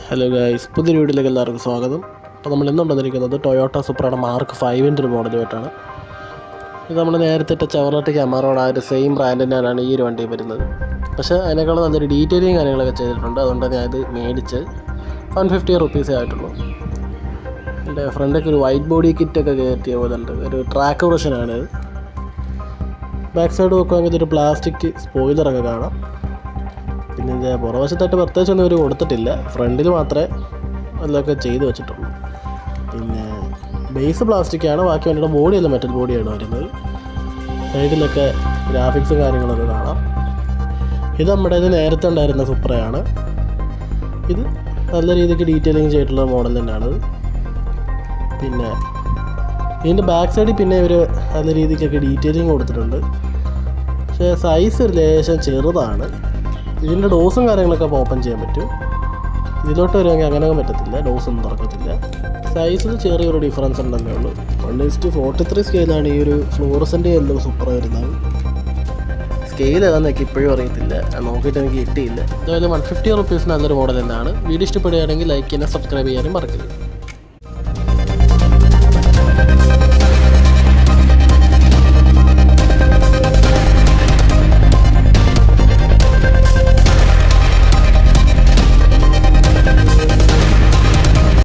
Hello guys, പുതിയൊരു വീഡിയോയിലേക്ക് എല്ലാവർക്കും സ്വാഗതം. അപ്പോൾ നമ്മൾ ഇന്ന് വന്നിരിക്കുന്നത് ടൊയോട്ട സുപ്രയുടെ മാർക്ക് 5-ൻ്റെ ഒരു മോഡലുമായിട്ടാണ്. ഇത് നമ്മൾ നേരത്തെ ഇട്ട ചെവറോലെറ്റ് ക്യാമറയോട് ആ ഒരു സെയിം ബ്രാൻഡിൻ്റെയാണ് ഈ ഒരു വണ്ടി വരുന്നത്. പക്ഷേ അതിനേക്കാളും നല്ലൊരു ഡീറ്റെയിലിങ് കാര്യങ്ങളൊക്കെ ചെയ്തിട്ടുണ്ട്. അതുകൊണ്ട് ഞാനിത് മേടിച്ച് 150 റുപ്പീസേ ആയിട്ടുള്ളൂ. എൻ്റെ ഫ്രണ്ടൊക്കെ ഒരു വൈറ്റ് ബോഡി കിറ്റൊക്കെ കയറ്റിയ പോലെ ഉണ്ട്. ഒരു ട്രാക്ക് വെർഷനാണിത്. ബാക്ക് സൈഡ് നോക്കുകയാണെങ്കിൽ ഇതൊരു പ്ലാസ്റ്റിക് സ്പോയിലറൊക്കെ കാണാം. പിന്നെ ഇതിൻ്റെ പുറവശത്തായിട്ട് പ്രത്യേകിച്ചൊന്നും ഇവർ കൊടുത്തിട്ടില്ല. ഫ്രണ്ടിൽ മാത്രമേ അതിലൊക്കെ ചെയ്ത് വെച്ചിട്ടുള്ളൂ. പിന്നെ ബേസ് പ്ലാസ്റ്റിക്കാണ്, ബാക്കി വണ്ടിയുടെ ബോഡിയെല്ലാം മെറ്റൽ ബോഡിയാണ് വരുന്നത്. സൈഡിലൊക്കെ ഗ്രാഫിക്സും കാര്യങ്ങളൊക്കെ കാണാം. ഇത് നമ്മുടെ ഇത് നേരത്തെ ഉണ്ടായിരുന്ന സുപ്രയാണ്. ഇത് നല്ല രീതിക്ക് ഡീറ്റെയിലിങ് ചെയ്തിട്ടുള്ള മോഡൽ തന്നെയാണത്. പിന്നെ ഇതിൻ്റെ ബാക്ക് സൈഡിൽ പിന്നെ ഇവർ നല്ല രീതിക്കൊക്കെ ഡീറ്റെയിലിങ് കൊടുത്തിട്ടുണ്ട്. പക്ഷേ സൈസ് ഒരു ലേശം ചെറുതാണ്. ഇതിൻ്റെ ഡോസും കാര്യങ്ങളൊക്കെ ഓപ്പൺ ചെയ്യാൻ പറ്റും. ഇതിലോട്ട് വരുമെങ്കിൽ അങ്ങനെ പറ്റത്തില്ല, ഡോസൊന്നും തുറക്കത്തില്ല. സൈസിൽ ചെറിയൊരു ഡിഫറൻസ് ഉണ്ടെന്നേ ഉള്ളൂ. 1:43 സ്കെയിലാണ് ഈ ഒരു ഫ്ലോറസൻ്റ് യെല്ലോ സൂപ്പർ വരുന്നത്. സ്കെയിൽ ഏതാണെന്നൊക്കെ ഇപ്പോഴും അറിയത്തില്ല, നോക്കിയിട്ട് എനിക്ക് കിട്ടിയില്ല. എന്തായാലും 150 റുപ്പീസ് നല്ലൊരു മോഡൽ തന്നെയാണ്. വീഡിയോ ഇഷ്ടപ്പെടുകയാണെങ്കിൽ ലൈക്ക് ചെയ്യാനും സബ്സ്ക്രൈബ് ചെയ്യാനും മറക്കരുത്.